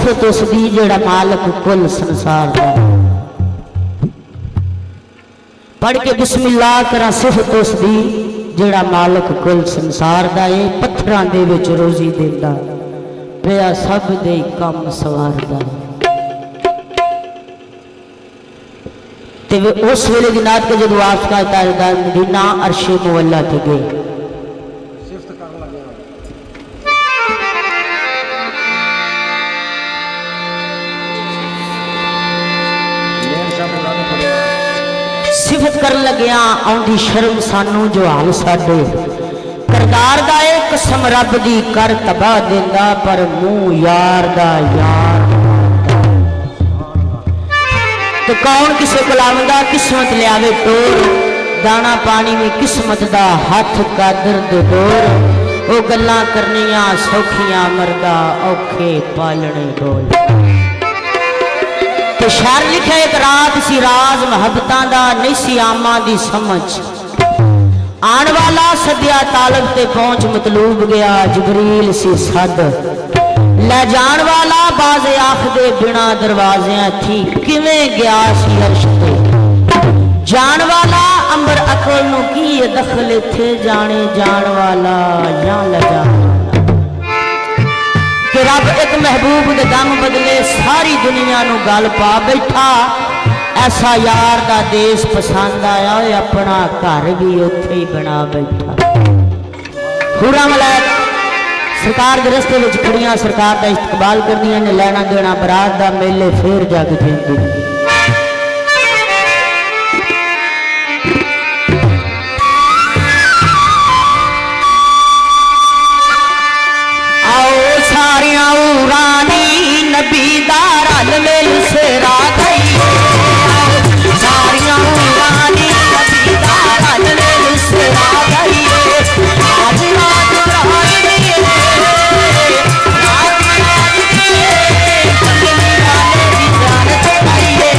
सिफत उसदी जेड़ा मालक कुल संसार दा। पढ़ के बिस्मिल्लाह करा सिफत उसदी जेड़ा मालक कुल संसार दा है। पत्थरां दे विच रोजी देंदा पिया सब दे काम सवारदा। ते उस वेले दी नात के जदों आसका ताजदार मदीना अर्शे मुअल्ला ते गए। सिफत कर लग्या आउंदी शर्म सानू जो हाल साडे करदार दा ए कसम रब दी कर तबाह देंदा पर मुंह यार दा यार। तो कौन किसे बुलावंदा किस्मत लियावे टोर दाना पानी में किस्मत दा हाथ का दर्द डोर। ओ गल्लां करनियां सौखियां मरदा औखे पालने डोल। तो शार लिखा एक रात सी राज मोहब्बतां दा नहीं सी आमा दी समझ। आन वाला सद्या तालब ते पहुंच मतलूब गया जबरील सी सद। ले जान वाला बाजे आखदे बिना दरवाजियां थी किवें गया सी अर्श ते। जान वाला अंबर अकल नू की दखल थे जाने जान वाला या लजा। कि रब एक महबूब दे दम बदले सारी दुनिया नू गल पा बैठा। ऐसा यार दा देश पसंद आया अपना घर भी उत्थे ही बना बैठा। हुरा मलैक सरकार के रस्ते विच खड़ियां सरकार का इस्तकबाल करदियां ने लैना देना बरात दा मेले फिर जग पेंदे। नबी दार मिल से राधई सारियां रानी नबी दार मिल से राधई। आज रात रानी रात रात की कमली वाले की जानत पाइए।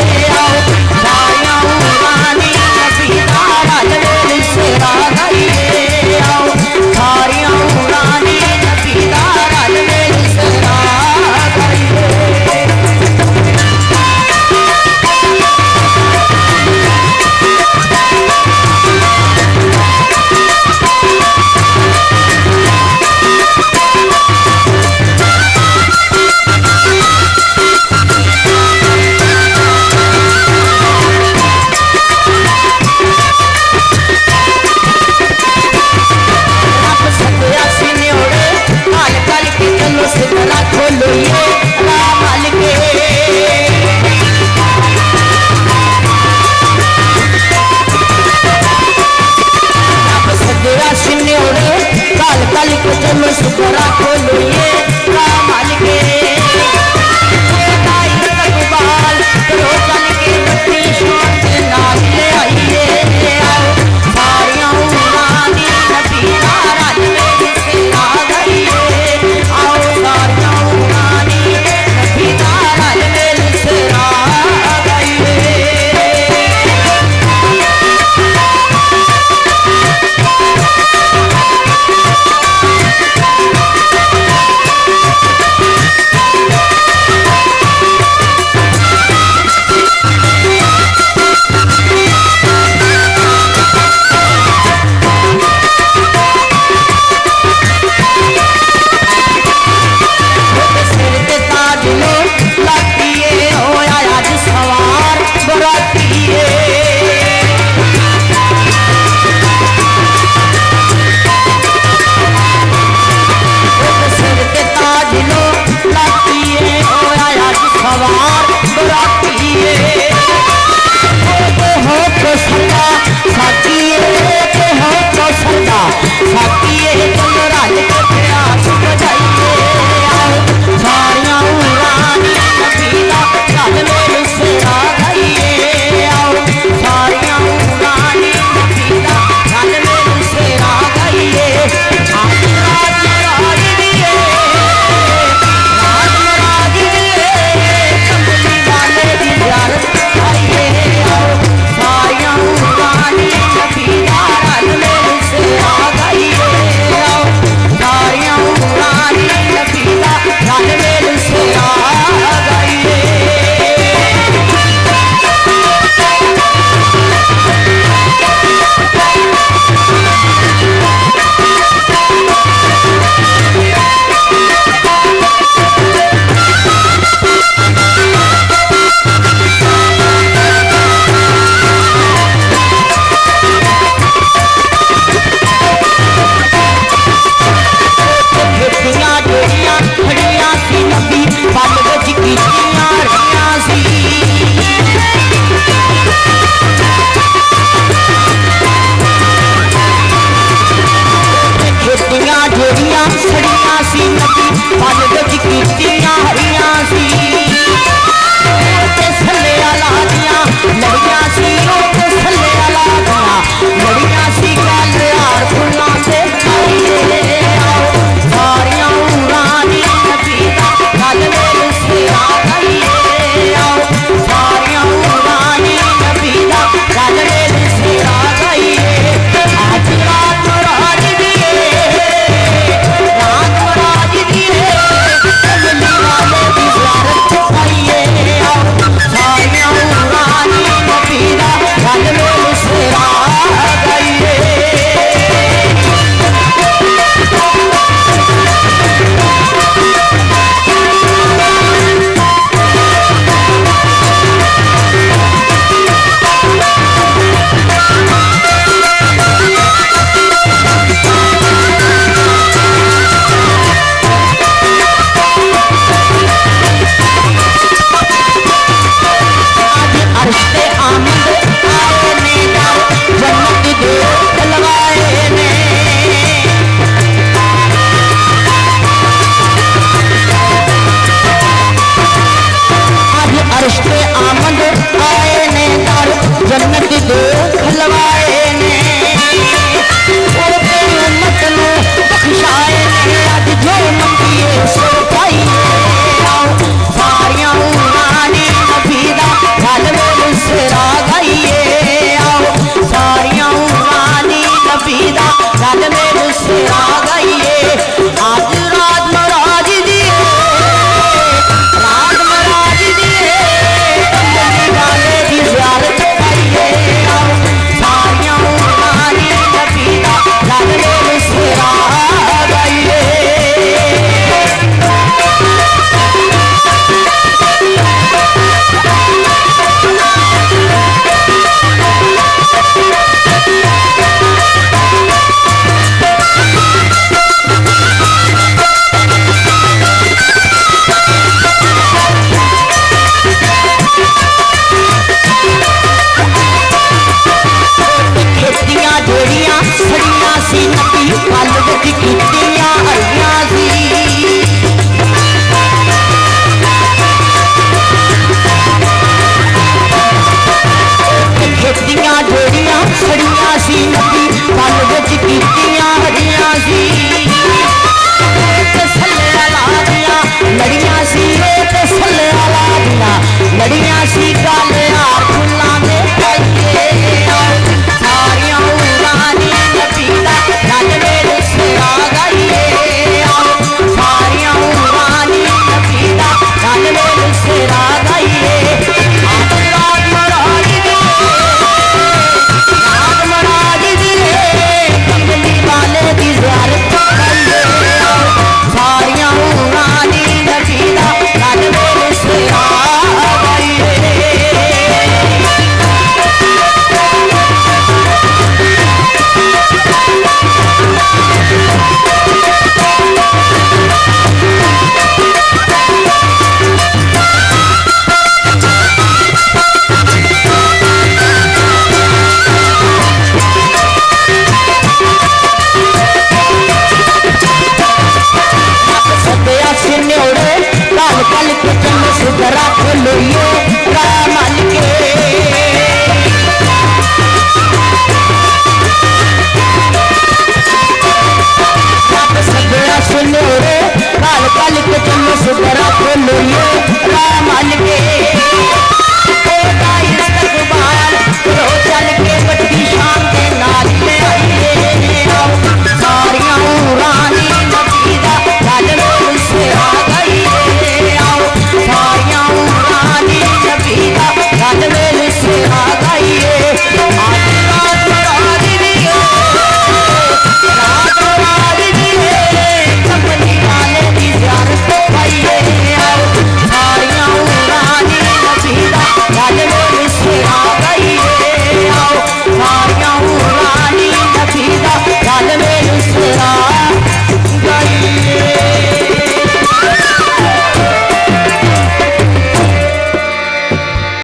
फरिश्ते आमद आए ने दर जन्नत दे खलवाए ने ओ तेरी उम्मत नु बख्शाए ने अज जो मंगिए सो पाइए आओ सारियां उड़ाने नबी दा गल मेरे सिरा गाइए आओ सारियां उड़ाने नबी दा गल मेरे सिरा गाइए आज रात महाराज दी रात महाराज दी कमली वाले दी ज़ियारत पाइए आओ सारियां उड़ाने नबी दा गल मेरे सिरा गाइए खेतियां जोड़ियां सड़ियां सी नबी पल विच कीतियां हरियां सी खेतियां जोड़ियां सड़ियां सी नबी पल विच कीतियां हरियां सी सल्ले अला दियां लड़ियां सी सल्ले अला दियां लड़ियां सी गल यार फुल्लां दे पाइए सारियां उड़ानी नबी दा गल मेरे सिरा गाइए आओ सारियां उड़ानी नबी दा गल मेरे सिरा गाइए रात महाराज दी कमली वाले दी ज़ियारत पाइए आओ सारियां उड़ानी नबी दा गल मेरे सिरा गाइए सदया से न्योड़े कल कल के चम सुधरा खोलिए रामल के सदया से न्योड़े कल कल के चम सुधरा खोलिए रामल के